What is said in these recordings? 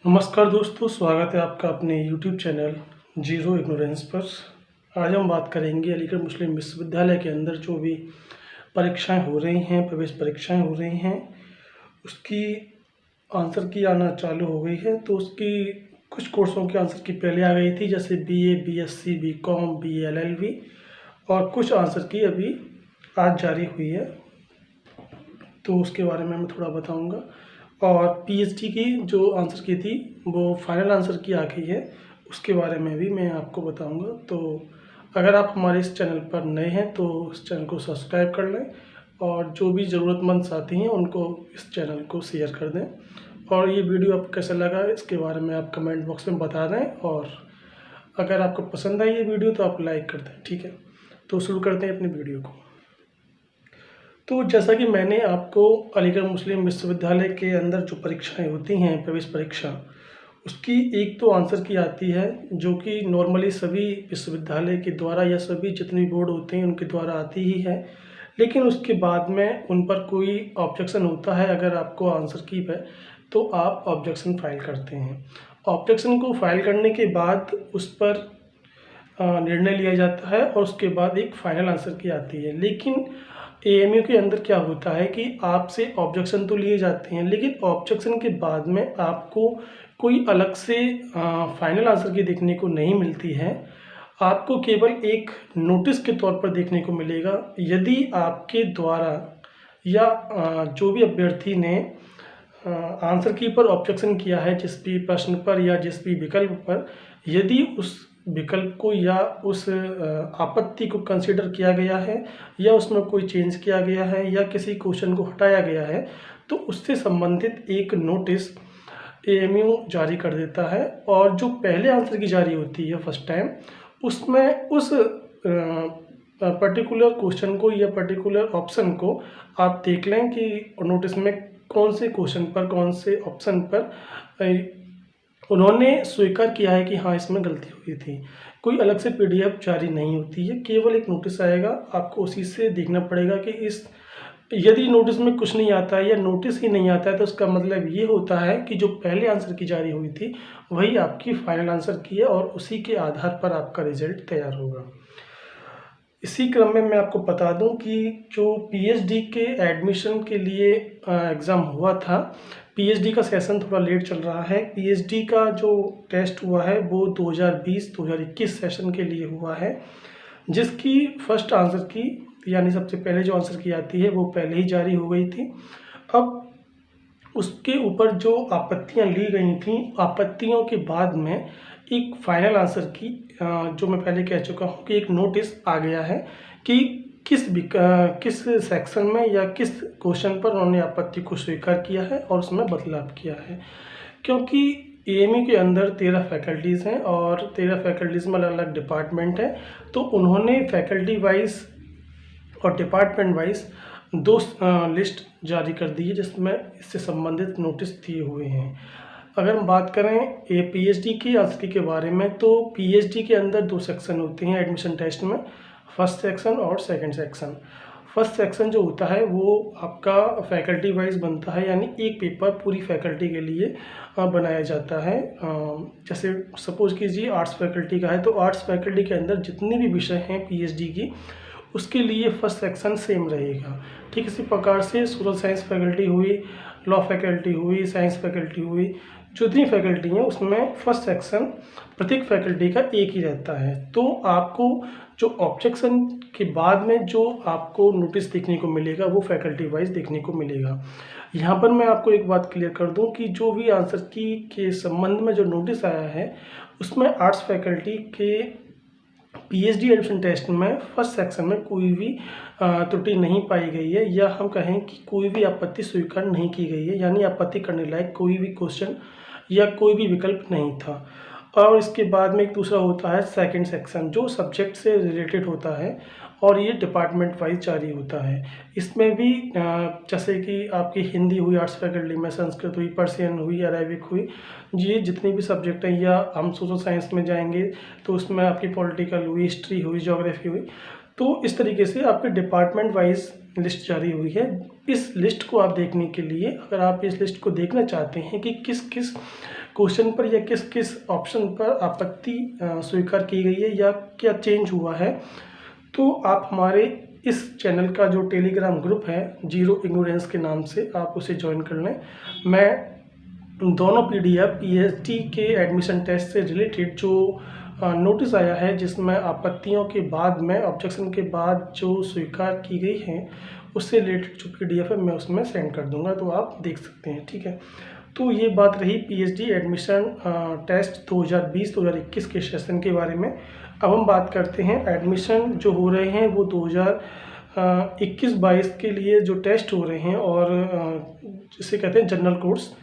नमस्कार दोस्तों, स्वागत है आपका अपने YouTube चैनल जीरो इग्नोरेंस पर। आज हम बात करेंगे अलीगढ़ मुस्लिम विश्वविद्यालय के अंदर जो भी परीक्षाएं हो रही हैं, प्रवेश परीक्षाएं हो रही हैं, उसकी आंसर की आना चालू हो गई है। तो उसकी कुछ कोर्सों की आंसर की पहले आ गई थी, जैसे BA, BSc, BCom, BA, LLB, और कुछ आंसर की अभी आज जारी हुई है, तो उसके बारे में मैं थोड़ा बताऊँगा। और PhD की जो आंसर की थी वो फाइनल आंसर की आ गई है, उसके बारे में भी मैं आपको बताऊंगा। तो अगर आप हमारे इस चैनल पर नए हैं तो इस चैनल को सब्सक्राइब कर लें, और जो भी ज़रूरतमंद साथी हैं उनको इस चैनल को शेयर कर दें। और ये वीडियो आपको कैसा लगा इसके बारे में आप कमेंट बॉक्स में बता दें, और अगर आपको पसंद आई ये वीडियो तो आप लाइक कर दें। ठीक है, तो शुरू करते हैं अपनी वीडियो को। तो जैसा कि मैंने आपको अलीगढ़ मुस्लिम विश्वविद्यालय के अंदर जो परीक्षाएं होती हैं, प्रवेश परीक्षा, उसकी एक तो आंसर की आती है जो कि नॉर्मली सभी विश्वविद्यालय के द्वारा या सभी जितने बोर्ड होते हैं उनके द्वारा आती ही है। लेकिन उसके बाद में उन पर कोई ऑब्जेक्शन होता है। अगर आपको आंसर की है तो आप ऑब्जेक्शन फाइल करते हैं। ऑब्जेक्शन को फाइल करने के बाद उस पर निर्णय लिया जाता है, और उसके बाद एक फाइनल आंसर की आती है। लेकिन AMU के अंदर क्या होता है कि आपसे ऑब्जेक्शन तो लिए जाते हैं, लेकिन ऑब्जेक्शन के बाद में आपको कोई अलग से फाइनल आंसर की देखने को नहीं मिलती है। आपको केवल एक नोटिस के तौर पर देखने को मिलेगा। यदि आपके द्वारा या जो भी अभ्यर्थी ने आंसर की पर ऑब्जेक्शन किया है, जिस भी प्रश्न पर या जिस भी विकल्प पर, यदि उस विकल्प को या उस आपत्ति को कंसिडर किया गया है, या उसमें कोई चेंज किया गया है, या किसी क्वेश्चन को हटाया गया है, तो उससे संबंधित एक नोटिस AMU जारी कर देता है। और जो पहले आंसर की जारी होती है फर्स्ट टाइम, उसमें उस पर्टिकुलर क्वेश्चन को या पर्टिकुलर ऑप्शन को आप देख लें कि नोटिस में कौन से क्वेश्चन पर, कौन से ऑप्शन पर उन्होंने स्वीकार किया है कि हाँ इसमें गलती हुई थी। कोई अलग से PDF जारी नहीं होती है, केवल एक नोटिस आएगा। आपको उसी से देखना पड़ेगा कि यदि नोटिस में कुछ नहीं आता है या नोटिस ही नहीं आता है, तो उसका मतलब ये होता है कि जो पहले आंसर की जारी हुई थी वही आपकी फाइनल आंसर की है, और उसी के आधार पर आपका रिजल्ट तैयार होगा। इसी क्रम में मैं आपको बता दूं कि जो PhD के एडमिशन के लिए एग्ज़ाम हुआ था, PhD का सेशन थोड़ा लेट चल रहा है। PhD का जो टेस्ट हुआ है वो 2020-2021 सेशन के लिए हुआ है, जिसकी फर्स्ट आंसर की यानी सबसे पहले जो आंसर की आती है वो पहले ही जारी हो गई थी। अब उसके ऊपर जो आपत्तियां ली गई थी, आपत्तियों के बाद में एक फाइनल आंसर की जो मैं पहले कह चुका हूँ कि एक नोटिस आ गया है कि किस सेक्शन में या किस क्वेश्चन पर उन्होंने आपत्ति को स्वीकार किया है और उसमें बदलाव किया है। क्योंकि AMU के अंदर 13 फैकल्टीज़ हैं, और 13 फैकल्टीज़ में अलग अलग डिपार्टमेंट हैं, तो उन्होंने फैकल्टी वाइज और डिपार्टमेंट वाइज दो लिस्ट जारी कर दी है जिसमें इससे संबंधित नोटिस दिए हुए हैं। अगर हम बात करें PhD की आंसर के बारे में, तो PhD के अंदर 2 सेक्शन होते हैं एडमिशन टेस्ट में, फर्स्ट सेक्शन और सेकंड सेक्शन। फर्स्ट सेक्शन जो होता है वो आपका फैकल्टी वाइज बनता है, यानी एक पेपर पूरी फैकल्टी के लिए बनाया जाता है। जैसे सपोज कीजिए आर्ट्स फैकल्टी का है, तो आर्ट्स फैकल्टी के अंदर जितने भी विषय हैं PhD की, उसके लिए फर्स्ट सेक्शन सेम रहेगा। ठीक इसी प्रकार से सोशल साइंस फैकल्टी हुई, लॉ फैकल्टी हुई, साइंस फैकल्टी हुई, जितनी फैकल्टी हैं उसमें फर्स्ट सेक्शन प्रत्येक फैकल्टी का एक ही रहता है। तो आपको जो ऑब्जेक्शन के बाद में जो आपको नोटिस देखने को मिलेगा वो फैकल्टी वाइज देखने को मिलेगा। यहाँ पर मैं आपको एक बात क्लियर कर दूँ कि जो भी आंसर की के संबंध में जो नोटिस आया है, उसमें आर्ट्स फैकल्टी के PhD एडमिशन टेस्ट में फर्स्ट सेक्शन में कोई भी त्रुटि नहीं पाई गई है, या हम कहें कि कोई भी आपत्ति स्वीकार नहीं की गई है, यानी आपत्ति करने लायक कोई भी क्वेश्चन या कोई भी विकल्प नहीं था। और इसके बाद में एक दूसरा होता है सेकंड सेक्शन, जो सब्जेक्ट से रिलेटेड होता है, और ये डिपार्टमेंट वाइज जारी होता है। इसमें भी जैसे कि आपकी हिंदी हुई आर्ट्स फैकल्टी में, संस्कृत हुई, पर्शियन हुई, अरेबिक हुई, ये जितनी भी सब्जेक्ट हैं, या हम सोशल साइंस में जाएंगे तो उसमें आपकी पॉलिटिकल हुई, हिस्ट्री हुई, ज्योग्राफी हुई, तो इस तरीके से आपके डिपार्टमेंट वाइज लिस्ट जारी हुई है। इस लिस्ट को आप देखने के लिए, अगर आप इस लिस्ट को देखना चाहते हैं कि किस किस क्वेश्चन पर या किस किस ऑप्शन पर आपत्ति स्वीकार की गई है या क्या चेंज हुआ है, तो आप हमारे इस चैनल का जो टेलीग्राम ग्रुप है जीरो इग्नोरेंस के नाम से, आप उसे ज्वाइन कर लें। मैं दोनों PDF PhD के एडमिशन टेस्ट से रिलेटेड जो नोटिस आया है, जिसमें आपत्तियों के बाद में, ऑब्जेक्शन के बाद जो स्वीकार की गई हैं, उससे रिलेटेड जो PDF है मैं उसमें सेंड कर दूंगा, तो आप देख सकते हैं। ठीक है, तो ये बात रही PhD एडमिशन टेस्ट 2020-2021 के सेशन के बारे में। अब हम बात करते हैं एडमिशन जो हो रहे हैं वो 2021-22 के लिए जो टेस्ट हो रहे हैं और जिसे कहते हैं जनरल कोर्स,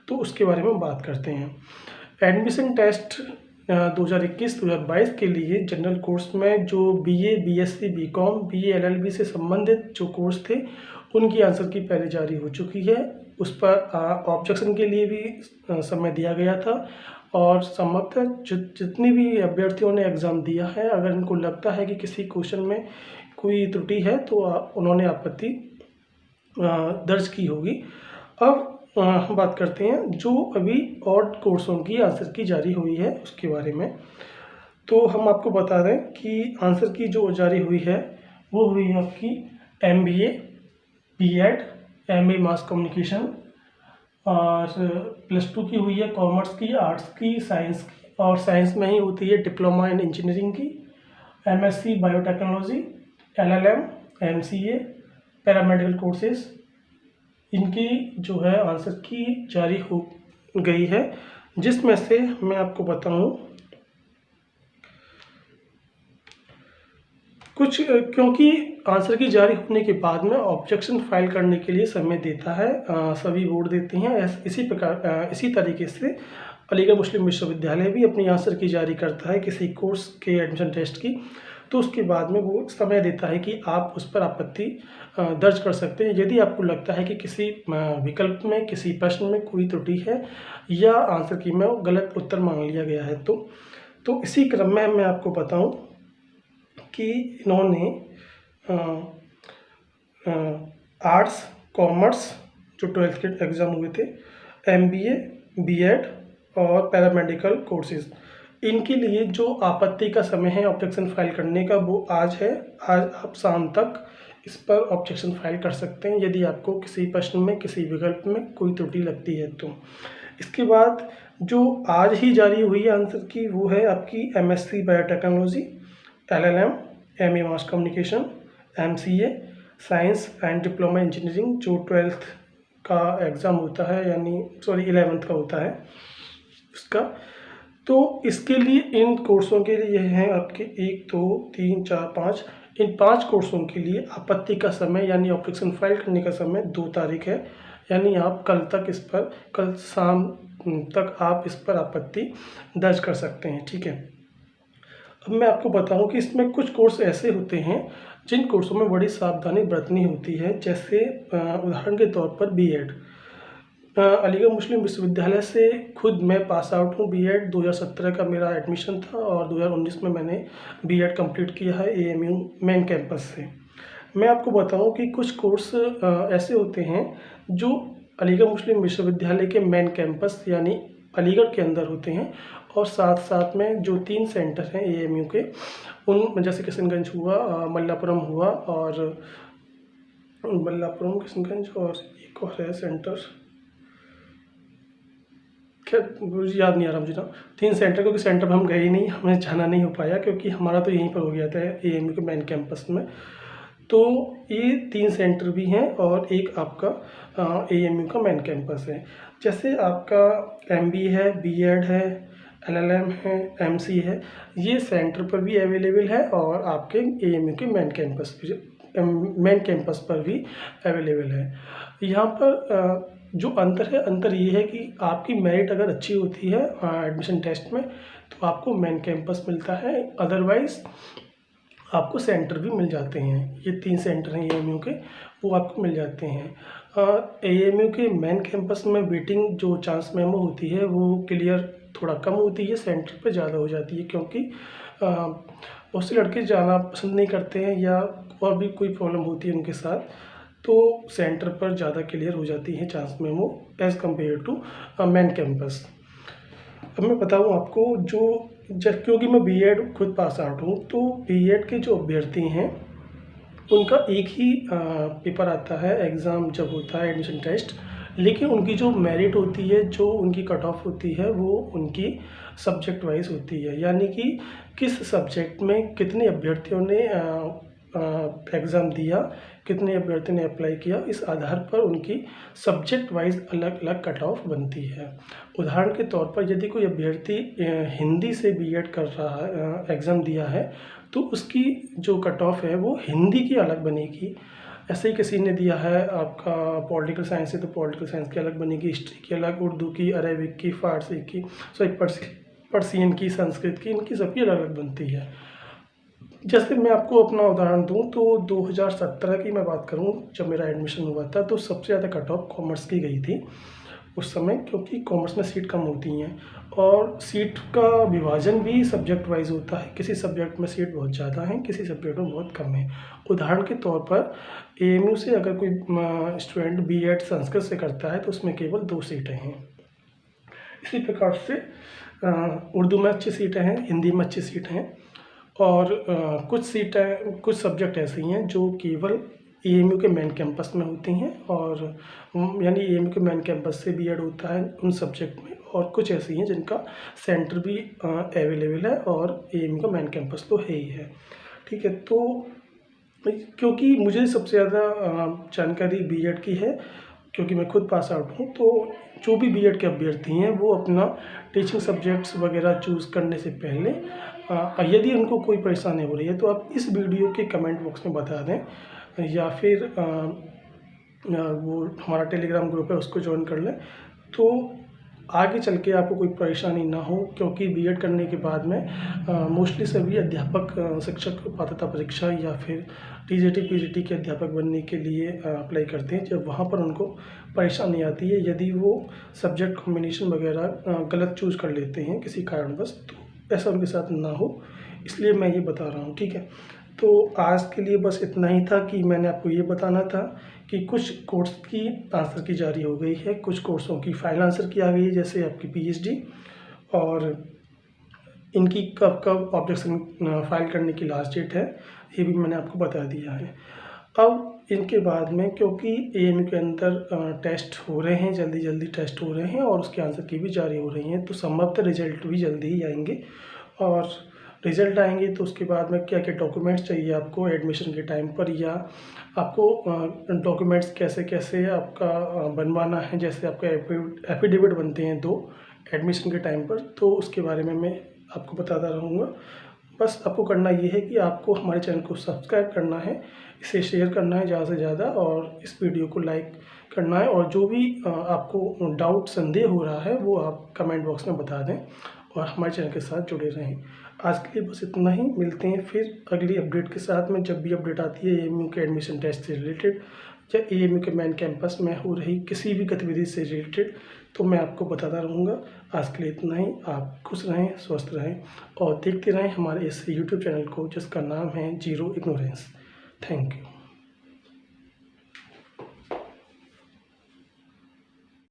तो उसके बारे में बात करते हैं। एडमिशन टेस्ट 2021-2022 के लिए जनरल कोर्स में जो BA BSc BCom BA LLB से संबंधित जो कोर्स थे, उनकी आंसर की पहले जारी हो चुकी है। उस पर ऑब्जेक्शन के लिए भी समय दिया गया था और संभवतः जितने भी अभ्यर्थियों ने एग्ज़ाम दिया है, अगर इनको लगता है कि किसी क्वेश्चन में कोई त्रुटि है तो उन्होंने आपत्ति दर्ज की होगी। अब हम बात करते हैं जो अभी ऑड कोर्सों की आंसर की जारी हुई है उसके बारे में। तो हम आपको बता दें कि आंसर की जो जारी हुई है वो हुई है आपकी MBA B.Ed MA mass communication, और +2 की हुई है कॉमर्स की, आर्ट्स की, साइंस की, और साइंस में ही होती है डिप्लोमा इन इंजीनियरिंग की, MSc biotechnology, LLM, MCA, paramedical courses, इनकी जो है आंसर की जारी हो गई है। जिसमें से मैं आपको बताऊं कुछ, क्योंकि आंसर की जारी होने के बाद में ऑब्जेक्शन फाइल करने के लिए समय देता है, सभी बोर्ड देते हैं। इसी प्रकार इसी तरीके से अलीगढ़ मुस्लिम विश्वविद्यालय भी अपनी आंसर की जारी करता है किसी कोर्स के एडमिशन टेस्ट की, तो उसके बाद में वो समय देता है कि आप उस पर आपत्ति दर्ज कर सकते हैं यदि आपको लगता है कि किसी विकल्प में, किसी प्रश्न में कोई त्रुटि है या आंसर की में गलत उत्तर मांग लिया गया है। तो इसी क्रम में मैं आपको बताऊं कि इन्होंने आर्ट्स कॉमर्स जो 12th के एग्ज़ाम हुए थे, MBA B.Ed और पैरामेडिकल कोर्सेज, इनके लिए जो आपत्ति का समय है ऑब्जेक्शन फाइल करने का वो आज है। आज आप शाम तक इस पर ऑब्जेक्शन फाइल कर सकते हैं यदि आपको किसी प्रश्न में, किसी विकल्प में कोई त्रुटि लगती है तो। इसके बाद जो आज ही जारी हुई है आंसर की वो है आपकी MSc biotechnology, LLM, MA mass communication, MCA science and diploma engineering जो 12th का एग्ज़ाम होता है, यानी 11th का होता है उसका। तो इसके लिए, इन कोर्सों के लिए हैं आपके 1 2 3 4 5, इन 5 कोर्सों के लिए आपत्ति का समय यानी ऑब्जेक्शन फाइल करने का समय 2 तारीख है, यानी आप कल शाम तक आप इस पर आपत्ति दर्ज कर सकते हैं। ठीक है, अब मैं आपको बताऊं कि इसमें कुछ कोर्स ऐसे होते हैं जिन कोर्सों में बड़ी सावधानी बरतनी होती है, जैसे उदाहरण के तौर पर B.Ed। अलीगढ़ मुस्लिम विश्वविद्यालय से खुद मैं पास आउट हूँ। B.Ed 2017 का मेरा एडमिशन था और 2019 में मैंने B.Ed कंप्लीट किया है AMU मेन कैंपस से। मैं आपको बताऊं कि कुछ कोर्स ऐसे होते हैं जो अलीगढ़ मुस्लिम विश्वविद्यालय के मेन कैंपस यानी अलीगढ़ के अंदर होते हैं, और साथ साथ में जो 3 सेंटर हैं AMU के, उन जैसे किशनगंज हुआ, मल्लापुरम हुआ, और किशनगंज, और एक और है सेंटर, खैर याद नहीं आ रहा मुझे ना, 3 सेंटर, क्योंकि सेंटर पर हम गए ही नहीं, हमें जाना नहीं हो पाया क्योंकि हमारा तो यहीं पर हो गया था AMU के मेन कैंपस में। तो ये 3 सेंटर भी हैं और एक आपका AMU का मेन कैंपस है। जैसे आपका MBA है, B.Ed है, LLM है, MC है, ये सेंटर पर भी अवेलेबल है और आपके AMU के मेन कैंपस पर भी अवेलेबल है। यहाँ पर जो अंतर ये है कि आपकी मेरिट अगर अच्छी होती है एडमिशन टेस्ट में तो आपको मेन कैंपस मिलता है, अदरवाइज़ आपको सेंटर भी मिल जाते हैं। ये 3 सेंटर हैं AMU के, वो आपको मिल जाते हैं। AMU के मेन कैंपस में वेटिंग जो चांस मेमो होती है वो क्लियर थोड़ा कम होती है, सेंटर पे ज़्यादा हो जाती है, क्योंकि बहुत से लड़के जाना पसंद नहीं करते हैं या और भी कोई प्रॉब्लम होती है उनके साथ, तो सेंटर पर ज़्यादा क्लियर हो जाती है चांस मेमो as compare to main campus. अब मैं बताऊँ आपको, जो जब क्योंकि मैं बीएड खुद पास आउट हूँ, तो बीएड के जो अभ्यर्थी हैं उनका एक ही पेपर आता है एग्ज़ाम जब होता है एडमिशन टेस्ट, लेकिन उनकी जो मेरिट होती है, जो उनकी कट ऑफ होती है, वो उनकी सब्जेक्ट वाइज होती है। यानी कि किस सब्जेक्ट में कितने अभ्यर्थियों ने एग्ज़ाम दिया, कितने अभ्यर्थियों ने अप्लाई किया, इस आधार पर उनकी सब्जेक्ट वाइज अलग अलग कट ऑफ बनती है। उदाहरण के तौर पर यदि कोई अभ्यर्थी हिंदी से बीएड कर रहा है, एग्ज़ाम दिया है, तो उसकी जो कट ऑफ है वो हिंदी की अलग बनेगी। ऐसे ही किसी ने दिया है आपका पॉलिटिकल साइंस है, तो पॉलिटिकल साइंस की अलग बनेगी, हिस्ट्री की अलग, उर्दू की, अरेबिक की, फ़ारसी की, पर्सियन की, संस्कृत की, इनकी सबकी अलग अलग बनती है। जैसे मैं आपको अपना उदाहरण दूं, तो 2017 की मैं बात करूं, जब मेरा एडमिशन हुआ था, तो सबसे ज़्यादा कट ऑफ कॉमर्स की गई थी उस समय, क्योंकि कॉमर्स में सीट कम होती हैं और सीट का विभाजन भी सब्जेक्ट वाइज होता है। किसी सब्जेक्ट में सीट बहुत ज़्यादा है, किसी सब्जेक्ट में बहुत कम है। उदाहरण के तौर पर एएमयू से अगर कोई स्टूडेंट बीएड संस्कृत से करता है, तो उसमें केवल 2 सीटें हैं। इसी प्रकार से उर्दू में अच्छी सीटें हैं, हिंदी में अच्छी सीटें हैं, और कुछ सब्जेक्ट ऐसे हैं जो केवल एएमयू के मेन कैंपस में होती हैं, और यानी एएमयू के मेन कैंपस से बीएड होता है उन सब्जेक्ट में, और कुछ ऐसी हैं जिनका सेंटर भी अवेलेबल है और एएमयू का मेन कैंपस तो है ही है। ठीक है, तो क्योंकि मुझे सबसे ज़्यादा जानकारी बीएड की है, क्योंकि मैं खुद पास आउट हूँ, तो जो भी बीएड के अभ्यर्थी हैं वो अपना टीचिंग सब्जेक्ट्स वगैरह चूज़ करने से पहले यदि उनको कोई परेशानी हो रही है, तो आप इस वीडियो के कमेंट बॉक्स में बता दें, या फिर वो हमारा टेलीग्राम ग्रुप है उसको ज्वाइन कर लें, तो आगे चल के आपको कोई परेशानी ना हो। क्योंकि बीएड करने के बाद में मोस्टली सभी अध्यापक शिक्षक पात्रता परीक्षा या फिर टीजीटी पीजीटी के अध्यापक बनने के लिए अप्लाई करते हैं, जब वहाँ पर उनको परेशानी आती है यदि वो सब्जेक्ट कॉम्बिनेशन वगैरह गलत चूज़ कर लेते हैं किसी कारणवश, तो ऐसा उनके साथ ना हो, इसलिए मैं ये बता रहा हूँ। ठीक है, तो आज के लिए बस इतना ही था कि मैंने आपको ये बताना था कि कुछ कोर्स की आंसर की जारी हो गई है, कुछ कोर्सों की फाइनल आंसर की आ गई है, जैसे आपकी पीएचडी, और इनकी कब कब ऑब्जेक्शन फाइल करने की लास्ट डेट है, ये भी मैंने आपको बता दिया है। अब इनके बाद में, क्योंकि एएमयू के अंदर टेस्ट हो रहे हैं, जल्दी जल्दी टेस्ट हो रहे हैं और उसके आंसर की भी जारी हो रही हैं, तो संभवतः रिजल्ट भी जल्दी ही आएंगे, और रिज़ल्ट आएंगे तो उसके बाद में क्या क्या डॉक्यूमेंट्स चाहिए आपको एडमिशन के टाइम पर, या आपको डॉक्यूमेंट्स कैसे कैसे आपका बनवाना है, जैसे आपका एफिडेविट बनते हैं 2 एडमिशन के टाइम पर, तो उसके बारे में मैं आपको बताता रहूँगा। बस आपको करना ये है कि आपको हमारे चैनल को सब्सक्राइब करना है, इसे शेयर करना है ज़्यादा से ज़्यादा, और इस वीडियो को लाइक करना है, और जो भी आपको डाउट संदेह हो रहा है वो आप कमेंट बॉक्स में बता दें, और हमारे चैनल के साथ जुड़े रहें। आज के लिए बस इतना ही, मिलते हैं फिर अगली अपडेट के साथ में। जब भी अपडेट आती है एएमयू के एडमिशन टेस्ट से रिलेटेड या एएमयू के मेन कैंपस में हो रही किसी भी गतिविधि से रिलेटेड, तो मैं आपको बताता रहूँगा। आज के लिए इतना ही, आप खुश रहें, स्वस्थ रहें, और देखते रहें हमारे इस यूट्यूब चैनल को जिसका नाम है जीरो इग्नोरेंस। Thank you.